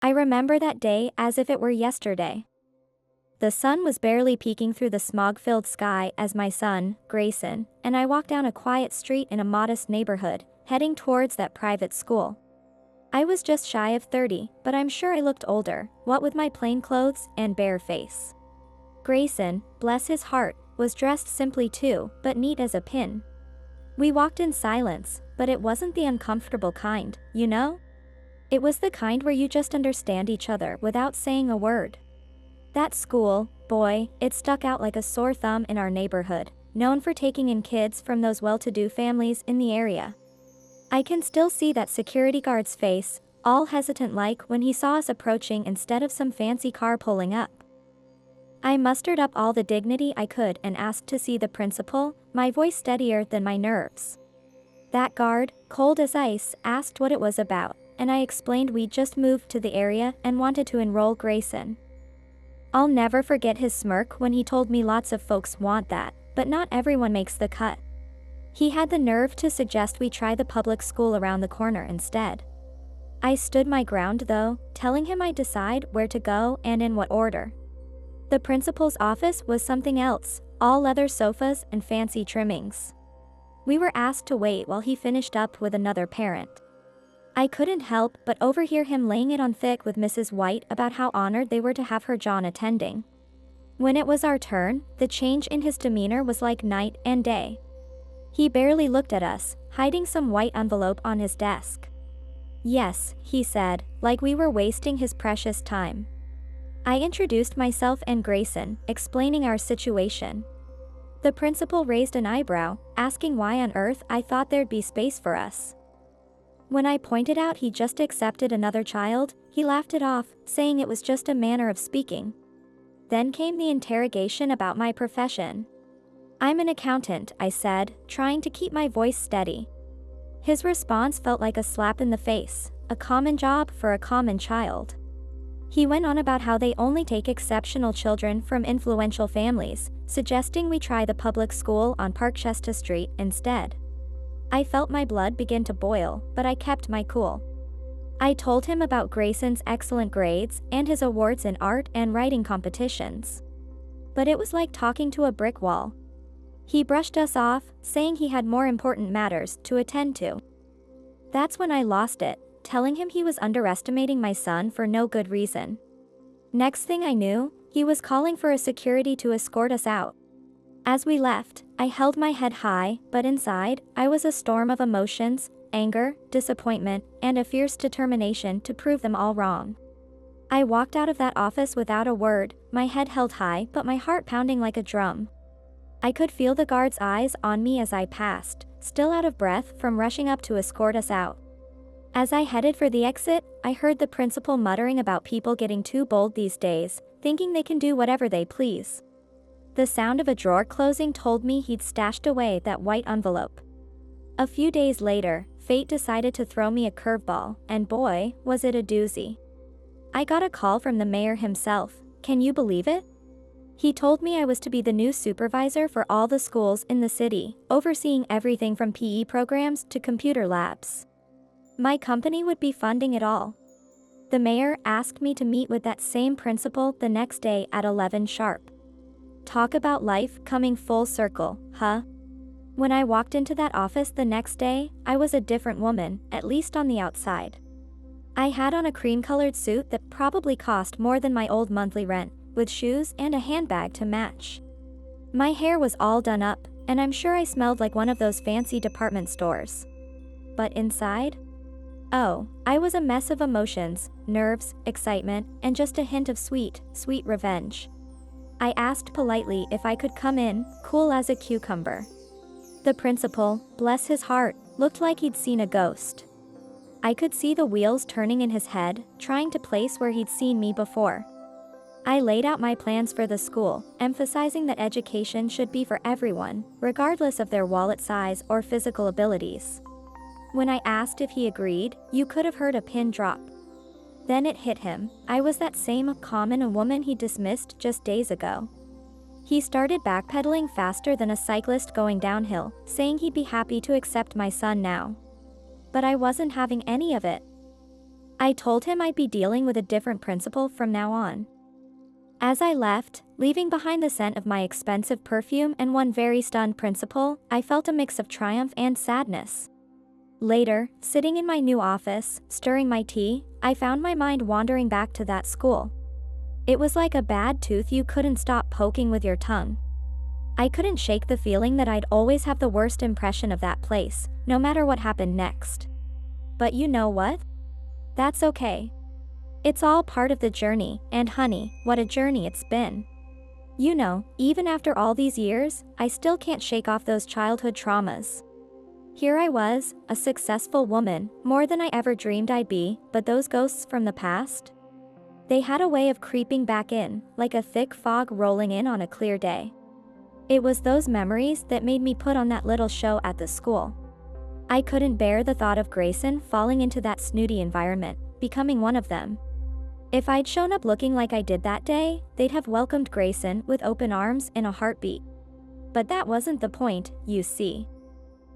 I remember that day as if it were yesterday. The sun was barely peeking through the smog-filled sky as my son, Grayson, and I walked down a quiet street in a modest neighborhood, heading towards that private school. I was just shy of 30, but I'm sure I looked older, what with my plain clothes and bare face. Grayson, bless his heart, was dressed simply too, but neat as a pin. We walked in silence, but it wasn't the uncomfortable kind, you know? It was the kind where you just understand each other without saying a word. That school, boy, it stuck out like a sore thumb in our neighborhood, known for taking in kids from those well-to-do families in the area. I can still see that security guard's face, all hesitant like when he saw us approaching instead of some fancy car pulling up. I mustered up all the dignity I could and asked to see the principal, my voice steadier than my nerves. That guard, cold as ice, asked what it was about, and I explained we'd just moved to the area and wanted to enroll Grayson. I'll never forget his smirk when he told me lots of folks want that, but not everyone makes the cut. He had the nerve to suggest we try the public school around the corner instead. I stood my ground though, telling him I'd decide where to go and in what order. The principal's office was something else, all leather sofas and fancy trimmings. We were asked to wait while he finished up with another parent. I couldn't help but overhear him laying it on thick with Mrs. White about how honored they were to have her John attending. When it was our turn, the change in his demeanor was like night and day. He barely looked at us, hiding some white envelope on his desk. Yes, he said, like we were wasting his precious time. I introduced myself and Grayson, explaining our situation. The principal raised an eyebrow, asking why on earth I thought there'd be space for us. When I pointed out he just accepted another child, he laughed it off, saying it was just a manner of speaking. Then came the interrogation about my profession. I'm an accountant, I said, trying to keep my voice steady. His response felt like a slap in the face, a common job for a common child. He went on about how they only take exceptional children from influential families, suggesting we try the public school on Parkchester Street instead. I felt my blood begin to boil, but I kept my cool. I told him about Grayson's excellent grades and his awards in art and writing competitions. But it was like talking to a brick wall. He brushed us off, saying he had more important matters to attend to. That's when I lost it, telling him he was underestimating my son for no good reason. Next thing I knew, he was calling for a security to escort us out. As we left, I held my head high, but inside, I was a storm of emotions, anger, disappointment, and a fierce determination to prove them all wrong. I walked out of that office without a word, my head held high but my heart pounding like a drum. I could feel the guard's eyes on me as I passed, still out of breath from rushing up to escort us out. As I headed for the exit, I heard the principal muttering about people getting too bold these days, thinking they can do whatever they please. The sound of a drawer closing told me he'd stashed away that white envelope. A few days later, fate decided to throw me a curveball, and boy, was it a doozy. I got a call from the mayor himself, can you believe it? He told me I was to be the new supervisor for all the schools in the city, overseeing everything from PE programs to computer labs. My company would be funding it all. The mayor asked me to meet with that same principal the next day at 11 sharp. Talk about life coming full circle, huh? When I walked into that office the next day, I was a different woman, at least on the outside. I had on a cream-colored suit that probably cost more than my old monthly rent, with shoes and a handbag to match. My hair was all done up, and I'm sure I smelled like one of those fancy department stores. But inside? Oh, I was a mess of emotions, nerves, excitement, and just a hint of sweet, sweet revenge. I asked politely if I could come in, cool as a cucumber. The principal, bless his heart, looked like he'd seen a ghost. I could see the wheels turning in his head, trying to place where he'd seen me before. I laid out my plans for the school, emphasizing that education should be for everyone, regardless of their wallet size or physical abilities. When I asked if he agreed, you could have heard a pin drop. Then it hit him, I was that same common woman he dismissed just days ago. He started backpedaling faster than a cyclist going downhill, saying he'd be happy to accept my son now. But I wasn't having any of it. I told him I'd be dealing with a different principal from now on. As I left, leaving behind the scent of my expensive perfume and one very stunned principal, I felt a mix of triumph and sadness. Later, sitting in my new office, stirring my tea, I found my mind wandering back to that school. It was like a bad tooth you couldn't stop poking with your tongue. I couldn't shake the feeling that I'd always have the worst impression of that place, no matter what happened next. But you know what? That's okay. It's all part of the journey, and honey, what a journey it's been. You know, even after all these years, I still can't shake off those childhood traumas. Here I was, a successful woman, more than I ever dreamed I'd be, but those ghosts from the past? They had a way of creeping back in, like a thick fog rolling in on a clear day. It was those memories that made me put on that little show at the school. I couldn't bear the thought of Grayson falling into that snooty environment, becoming one of them. If I'd shown up looking like I did that day, they'd have welcomed Grayson with open arms in a heartbeat. But that wasn't the point, you see.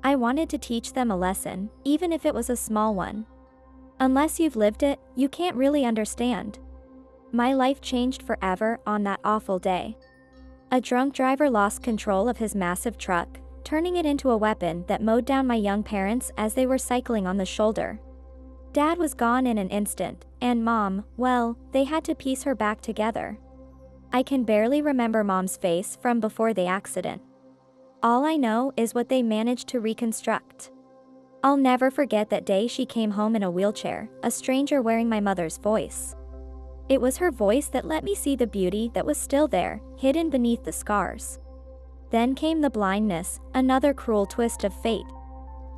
I wanted to teach them a lesson, even if it was a small one. Unless you've lived it, you can't really understand. My life changed forever on that awful day. A drunk driver lost control of his massive truck, turning it into a weapon that mowed down my young parents as they were cycling on the shoulder. Dad was gone in an instant, and Mom, well, they had to piece her back together. I can barely remember Mom's face from before the accident. All I know is what they managed to reconstruct. I'll never forget that day she came home in a wheelchair, a stranger wearing my mother's voice. It was her voice that let me see the beauty that was still there, hidden beneath the scars. Then came the blindness, another cruel twist of fate.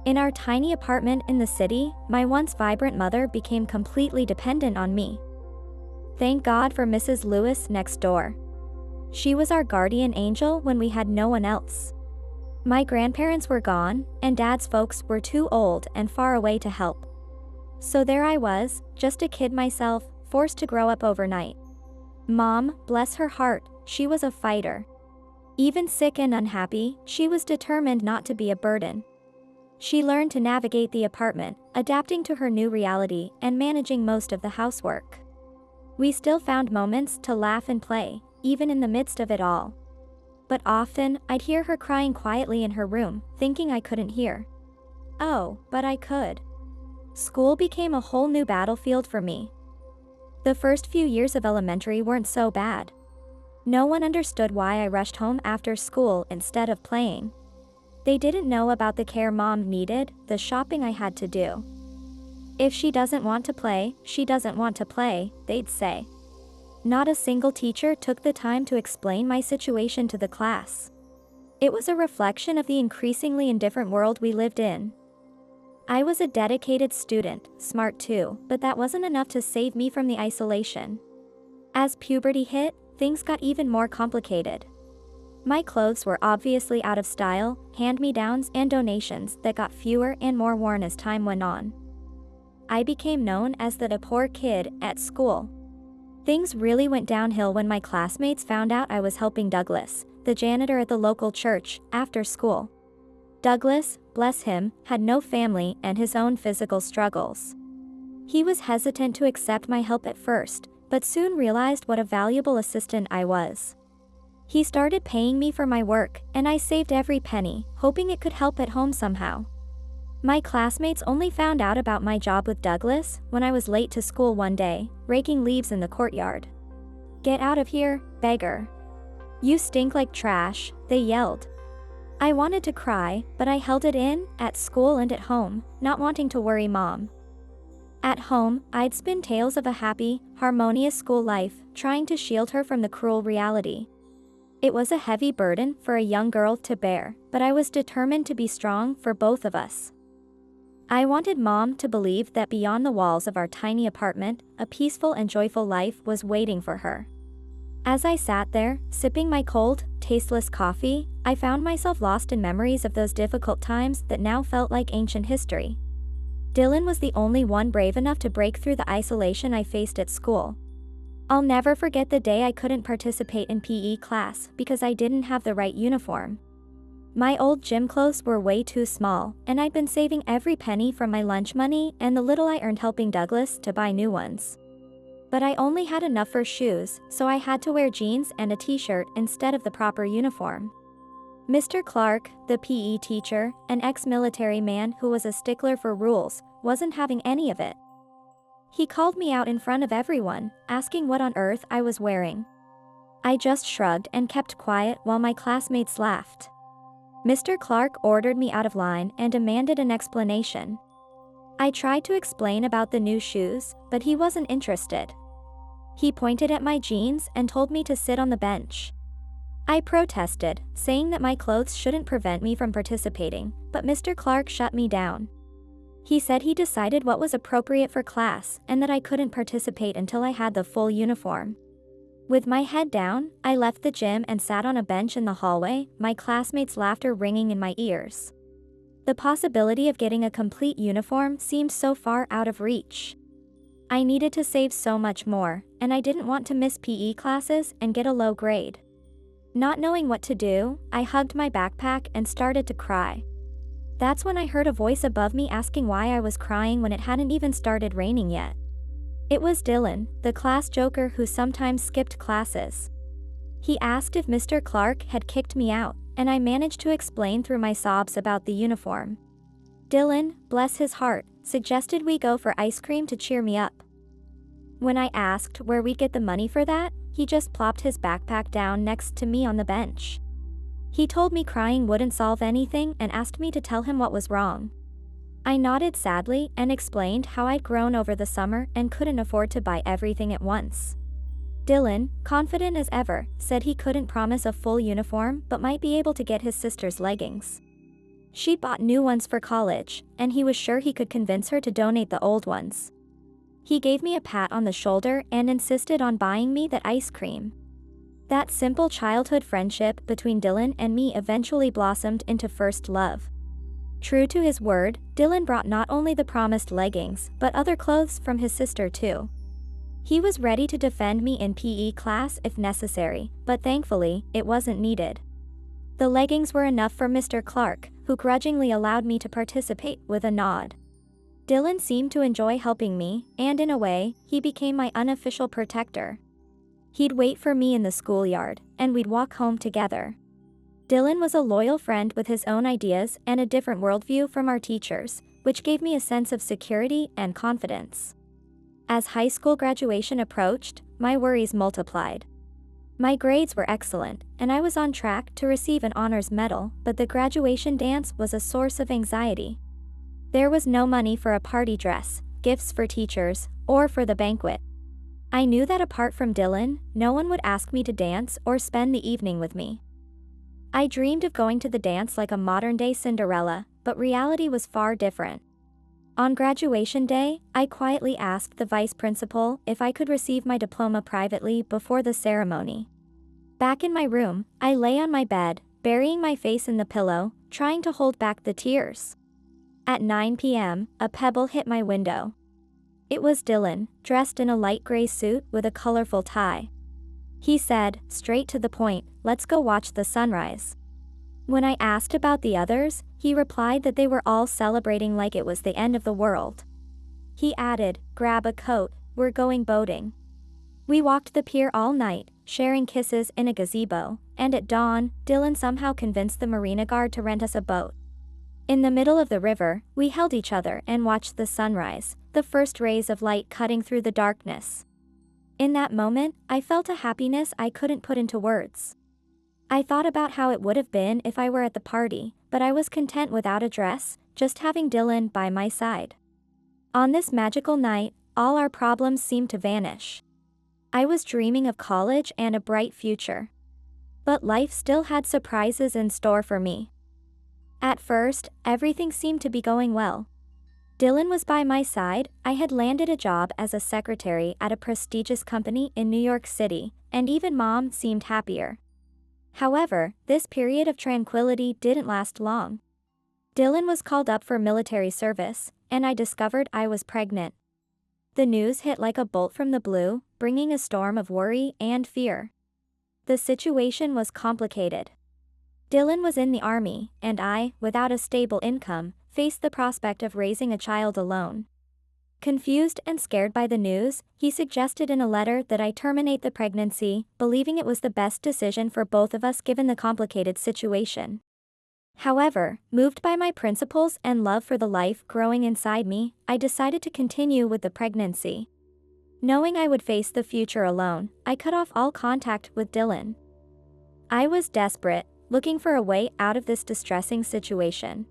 In our tiny apartment in the city, my once vibrant mother became completely dependent on me. Thank God for Mrs. Lewis next door. She was our guardian angel when we had no one else. My grandparents were gone, and Dad's folks were too old and far away to help. So there I was, just a kid myself, forced to grow up overnight. Mom, bless her heart, she was a fighter. Even sick and unhappy, she was determined not to be a burden. She learned to navigate the apartment, adapting to her new reality and managing most of the housework. We still found moments to laugh and play, even in the midst of it all. But often, I'd hear her crying quietly in her room, thinking I couldn't hear. Oh, but I could. School became a whole new battlefield for me. The first few years of elementary weren't so bad. No one understood why I rushed home after school instead of playing. They didn't know about the care Mom needed, the shopping I had to do. If she doesn't want to play, she doesn't want to play, they'd say. Not a single teacher took the time to explain my situation to the class. It was a reflection of the increasingly indifferent world we lived in. I was a dedicated student, smart too, but that wasn't enough to save me from the isolation. As puberty hit, things got even more complicated. My clothes were obviously out of style, hand-me-downs and donations that got fewer and more worn as time went on. I became known as the poor kid at school. Things really went downhill when my classmates found out I was helping Douglas, the janitor at the local church, after school. Douglas, bless him, had no family and his own physical struggles. He was hesitant to accept my help at first, but soon realized what a valuable assistant I was. He started paying me for my work, and I saved every penny, hoping it could help at home somehow. My classmates only found out about my job with Douglas when I was late to school one day, raking leaves in the courtyard. "Get out of here, beggar. You stink like trash," they yelled. I wanted to cry, but I held it in, at school and at home, not wanting to worry Mom. At home, I'd spin tales of a happy, harmonious school life, trying to shield her from the cruel reality. It was a heavy burden for a young girl to bear, but I was determined to be strong for both of us. I wanted Mom to believe that beyond the walls of our tiny apartment, a peaceful and joyful life was waiting for her. As I sat there, sipping my cold, tasteless coffee, I found myself lost in memories of those difficult times that now felt like ancient history. Dylan was the only one brave enough to break through the isolation I faced at school. I'll never forget the day I couldn't participate in PE class because I didn't have the right uniform. My old gym clothes were way too small, and I'd been saving every penny from my lunch money and the little I earned helping Douglas to buy new ones. But I only had enough for shoes, so I had to wear jeans and a t-shirt instead of the proper uniform. Mr. Clark, the PE teacher, an ex-military man who was a stickler for rules, wasn't having any of it. He called me out in front of everyone, asking what on earth I was wearing. I just shrugged and kept quiet while my classmates laughed. Mr. Clark ordered me out of line and demanded an explanation. I tried to explain about the new shoes, but he wasn't interested. He pointed at my jeans and told me to sit on the bench. I protested, saying that my clothes shouldn't prevent me from participating, but Mr. Clark shut me down. He said he decided what was appropriate for class and that I couldn't participate until I had the full uniform. With my head down, I left the gym and sat on a bench in the hallway, my classmates' laughter ringing in my ears. The possibility of getting a complete uniform seemed so far out of reach. I needed to save so much more, and I didn't want to miss PE classes and get a low grade. Not knowing what to do, I hugged my backpack and started to cry. That's when I heard a voice above me asking why I was crying when it hadn't even started raining yet. It was Dylan, the class joker who sometimes skipped classes. He asked if Mr. Clark had kicked me out, and I managed to explain through my sobs about the uniform. Dylan, bless his heart, suggested we go for ice cream to cheer me up. When I asked where we'd get the money for that, he just plopped his backpack down next to me on the bench. He told me crying wouldn't solve anything and asked me to tell him what was wrong. I nodded sadly and explained how I'd grown over the summer and couldn't afford to buy everything at once. Dylan, confident as ever, said he couldn't promise a full uniform but might be able to get his sister's leggings. She bought new ones for college, and he was sure he could convince her to donate the old ones. He gave me a pat on the shoulder and insisted on buying me that ice cream. That simple childhood friendship between Dylan and me eventually blossomed into first love. True to his word, Dylan brought not only the promised leggings, but other clothes from his sister too. He was ready to defend me in PE class if necessary, but thankfully, it wasn't needed. The leggings were enough for Mr. Clark, who grudgingly allowed me to participate with a nod. Dylan seemed to enjoy helping me, and in a way, he became my unofficial protector. He'd wait for me in the schoolyard, and we'd walk home together. Dylan was a loyal friend with his own ideas and a different worldview from our teachers, which gave me a sense of security and confidence. As high school graduation approached, my worries multiplied. My grades were excellent, and I was on track to receive an honors medal, but the graduation dance was a source of anxiety. There was no money for a party dress, gifts for teachers, or for the banquet. I knew that apart from Dylan, no one would ask me to dance or spend the evening with me. I dreamed of going to the dance like a modern-day Cinderella, but reality was far different. On graduation day, I quietly asked the vice principal if I could receive my diploma privately before the ceremony. Back in my room, I lay on my bed, burying my face in the pillow, trying to hold back the tears. At 9 p.m., a pebble hit my window. It was Dylan, dressed in a light gray suit with a colorful tie. He said, straight to the point, "Let's go watch the sunrise." When I asked about the others, he replied that they were all celebrating like it was the end of the world. He added, "Grab a coat, we're going boating." We walked the pier all night, sharing kisses in a gazebo, and at dawn, Dylan somehow convinced the marina guard to rent us a boat. In the middle of the river, we held each other and watched the sunrise, the first rays of light cutting through the darkness. In that moment, I felt a happiness I couldn't put into words. I thought about how it would have been if I were at the party, but I was content without a dress, just having Dylan by my side. On this magical night, all our problems seemed to vanish. I was dreaming of college and a bright future. But life still had surprises in store for me. At first, everything seemed to be going well. Dylan was by my side, I had landed a job as a secretary at a prestigious company in New York City, and even Mom seemed happier. However, this period of tranquility didn't last long. Dylan was called up for military service, and I discovered I was pregnant. The news hit like a bolt from the blue, bringing a storm of worry and fear. The situation was complicated. Dylan was in the army, and I, without a stable income, faced the prospect of raising a child alone. Confused and scared by the news, he suggested in a letter that I terminate the pregnancy, believing it was the best decision for both of us given the complicated situation. However, moved by my principles and love for the life growing inside me, I decided to continue with the pregnancy. Knowing I would face the future alone, I cut off all contact with Dylan. I was desperate, looking for a way out of this distressing situation.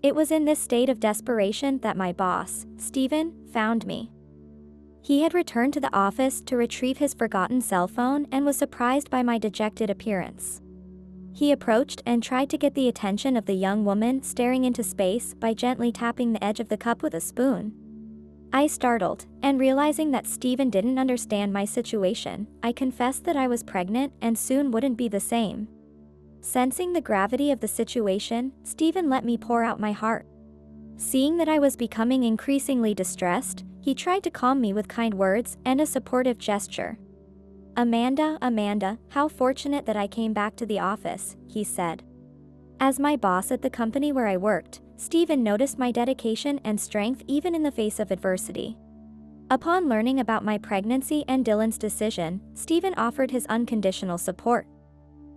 It was in this state of desperation that my boss, Stephen, found me. He had returned to the office to retrieve his forgotten cell phone and was surprised by my dejected appearance. He approached and tried to get the attention of the young woman staring into space by gently tapping the edge of the cup with a spoon. I startled, and realizing that Stephen didn't understand my situation, I confessed that I was pregnant and soon wouldn't be the same. Sensing the gravity of the situation, Stephen let me pour out my heart. Seeing that I was becoming increasingly distressed, he tried to calm me with kind words and a supportive gesture. Amanda, how fortunate that I came back to the office," he said. As my boss at the company where I worked, Stephen noticed my dedication and strength even in the face of adversity. Upon learning about my pregnancy and Dylan's decision, Stephen offered his unconditional support.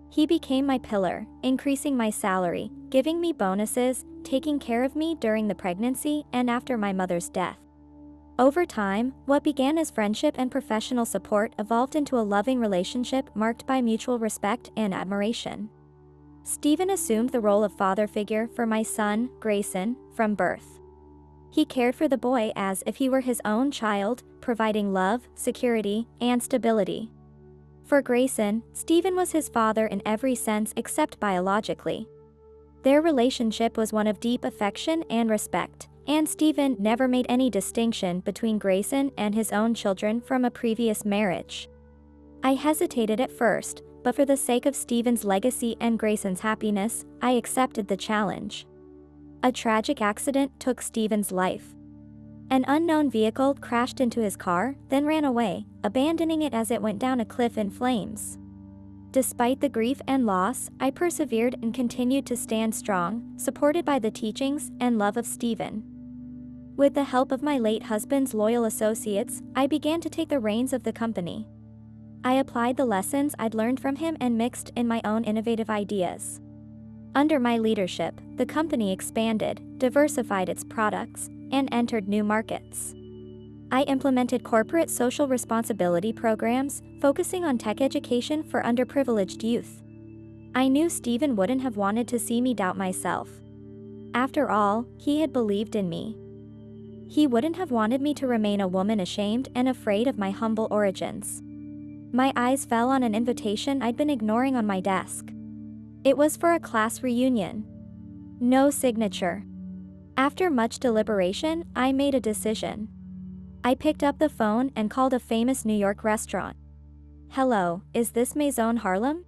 He became my pillar, increasing my salary, giving me bonuses, taking care of me during the pregnancy and after my mother's death. Over time, what began as friendship and professional support evolved into a loving relationship marked by mutual respect and admiration. Stephen assumed the role of father figure for my son, Grayson, from birth. He cared for the boy as if he were his own child, providing love, security, and stability. For Grayson, Stephen was his father in every sense except biologically. Their relationship was one of deep affection and respect, and Stephen never made any distinction between Grayson and his own children from a previous marriage. I hesitated at first, but for the sake of Stephen's legacy and Grayson's happiness, I accepted the challenge. A tragic accident took Stephen's life. An unknown vehicle crashed into his car, then ran away, abandoning it as it went down a cliff in flames. Despite the grief and loss, I persevered and continued to stand strong, supported by the teachings and love of Stephen. With the help of my late husband's loyal associates, I began to take the reins of the company. I applied the lessons I'd learned from him and mixed in my own innovative ideas. Under my leadership, the company expanded, diversified its products, and entered new markets. I implemented corporate social responsibility programs, focusing on tech education for underprivileged youth. I knew Stephen wouldn't have wanted to see me doubt myself. After all, he had believed in me. He wouldn't have wanted me to remain a woman ashamed and afraid of my humble origins. My eyes fell on an invitation I'd been ignoring on my desk. It was for a class reunion. No signature. After much deliberation, I made a decision. I picked up the phone and called a famous New York restaurant. "Hello, is this Maison Harlem?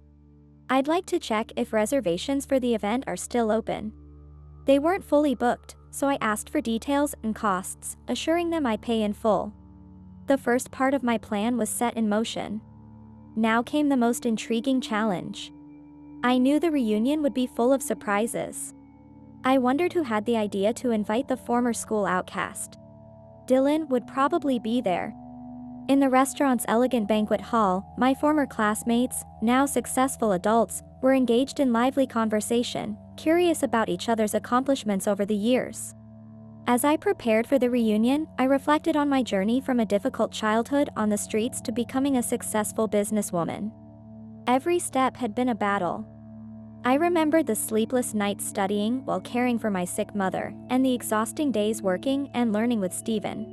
I'd like to check if reservations for the event are still open." They weren't fully booked, so I asked for details and costs, assuring them I'd pay in full. The first part of my plan was set in motion. Now came the most intriguing challenge. I knew the reunion would be full of surprises. I wondered who had the idea to invite the former school outcast. Dylan would probably be there. In the restaurant's elegant banquet hall, my former classmates, now successful adults, were engaged in lively conversation, curious about each other's accomplishments over the years. As I prepared for the reunion, I reflected on my journey from a difficult childhood on the streets to becoming a successful businesswoman. Every step had been a battle. I remembered the sleepless nights studying while caring for my sick mother, and the exhausting days working and learning with Stephen.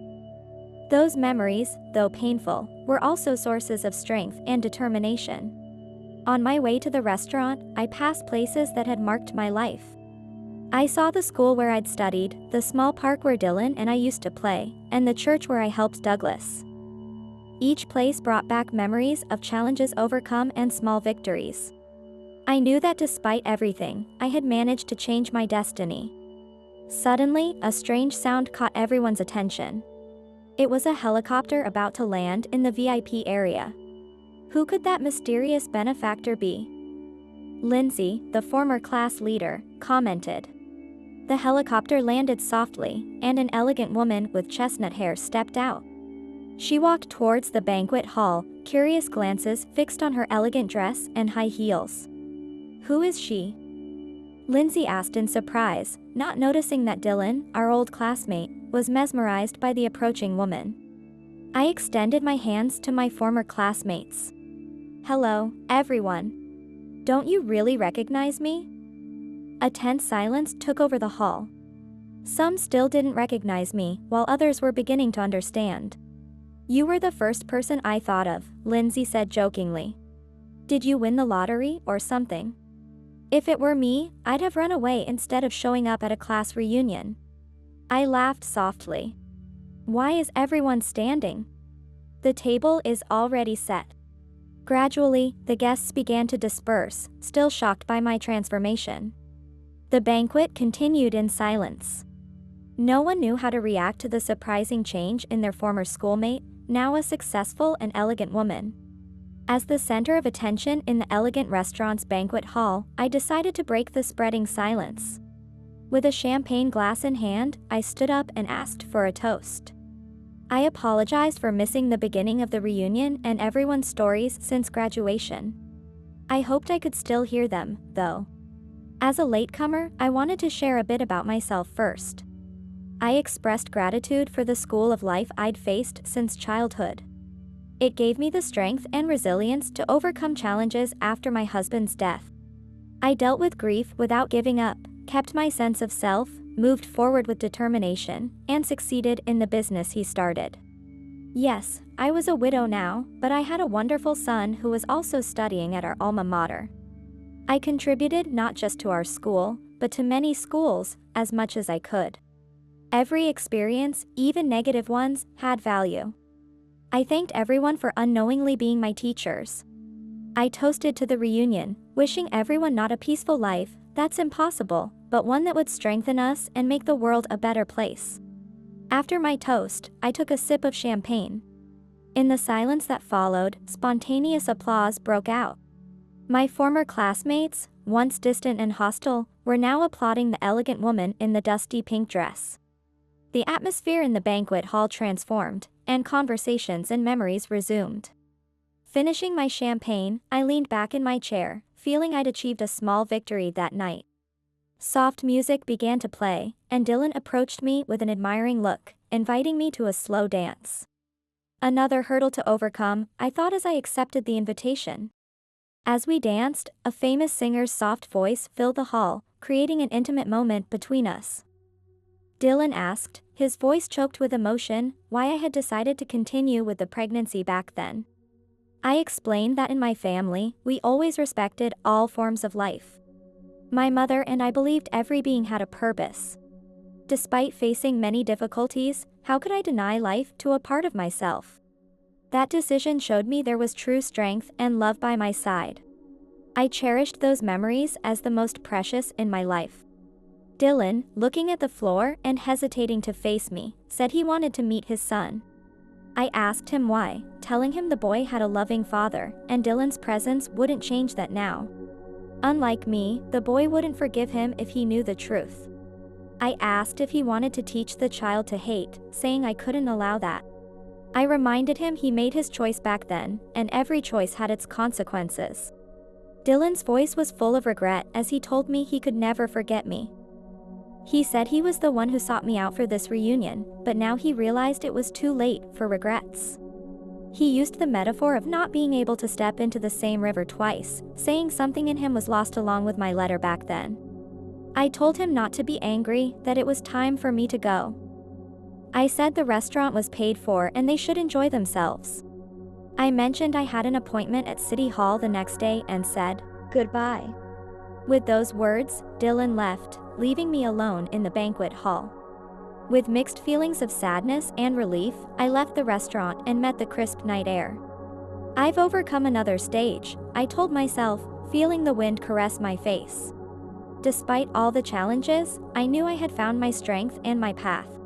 Those memories, though painful, were also sources of strength and determination. On my way to the restaurant, I passed places that had marked my life. I saw the school where I'd studied, the small park where Dylan and I used to play, and the church where I helped Douglas. Each place brought back memories of challenges overcome and small victories. I knew that despite everything, I had managed to change my destiny. Suddenly, a strange sound caught everyone's attention. It was a helicopter about to land in the VIP area. Who could that mysterious benefactor be? Lindsay, the former class leader, commented. The helicopter landed softly, and an elegant woman with chestnut hair stepped out. She walked towards the banquet hall, curious glances fixed on her elegant dress and high heels. Who is she? Lindsay asked in surprise, not noticing that Dylan, our old classmate, was mesmerized by the approaching woman. I extended my hands to my former classmates. Hello, everyone. Don't you really recognize me? A tense silence took over the hall. Some still didn't recognize me, while others were beginning to understand. You were the first person I thought of, Lindsay said jokingly. Did you win the lottery or something? If it were me, I'd have run away instead of showing up at a class reunion. I laughed softly. Why is everyone standing? The table is already set. Gradually, the guests began to disperse, still shocked by my transformation. The banquet continued in silence. No one knew how to react to the surprising change in their former schoolmate, now a successful and elegant woman. As the center of attention in the elegant restaurant's banquet hall, I decided to break the spreading silence. With a champagne glass in hand, I stood up and asked for a toast. I apologized for missing the beginning of the reunion and everyone's stories since graduation. I hoped I could still hear them, though. As a latecomer, I wanted to share a bit about myself first. I expressed gratitude for the school of life I'd faced since childhood. It gave me the strength and resilience to overcome challenges after my husband's death. I dealt with grief without giving up, kept my sense of self, moved forward with determination, and succeeded in the business he started. Yes, I was a widow now, but I had a wonderful son who was also studying at our alma mater. I contributed not just to our school, but to many schools, as much as I could. Every experience, even negative ones, had value. I thanked everyone for unknowingly being my teachers. I toasted to the reunion, wishing everyone not a peaceful life, that's impossible, but one that would strengthen us and make the world a better place. After my toast, I took a sip of champagne. In the silence that followed, spontaneous applause broke out. My former classmates, once distant and hostile, were now applauding the elegant woman in the dusty pink dress. The atmosphere in the banquet hall transformed, and conversations and memories resumed. Finishing my champagne, I leaned back in my chair, feeling I'd achieved a small victory that night. Soft music began to play, and Dylan approached me with an admiring look, inviting me to a slow dance. Another hurdle to overcome, I thought as I accepted the invitation. As we danced, a famous singer's soft voice filled the hall, creating an intimate moment between us. Dylan asked, his voice choked with emotion, why I had decided to continue with the pregnancy back then. I explained that in my family, we always respected all forms of life. My mother and I believed every being had a purpose. Despite facing many difficulties, how could I deny life to a part of myself? That decision showed me there was true strength and love by my side. I cherished those memories as the most precious in my life. Dylan, looking at the floor and hesitating to face me, said he wanted to meet his son. I asked him why, telling him the boy had a loving father, and Dylan's presence wouldn't change that now. Unlike me, the boy wouldn't forgive him if he knew the truth. I asked if he wanted to teach the child to hate, saying I couldn't allow that. I reminded him he made his choice back then, and every choice had its consequences. Dylan's voice was full of regret as he told me he could never forget me. He said he was the one who sought me out for this reunion, but now he realized it was too late for regrets. He used the metaphor of not being able to step into the same river twice, saying something in him was lost along with my letter back then. I told him not to be angry, that it was time for me to go. I said the restaurant was paid for and they should enjoy themselves. I mentioned I had an appointment at City Hall the next day and said, goodbye. With those words, Dylan left, leaving me alone in the banquet hall. With mixed feelings of sadness and relief, I left the restaurant and met the crisp night air. I've overcome another stage, I told myself, feeling the wind caress my face. Despite all the challenges, I knew I had found my strength and my path.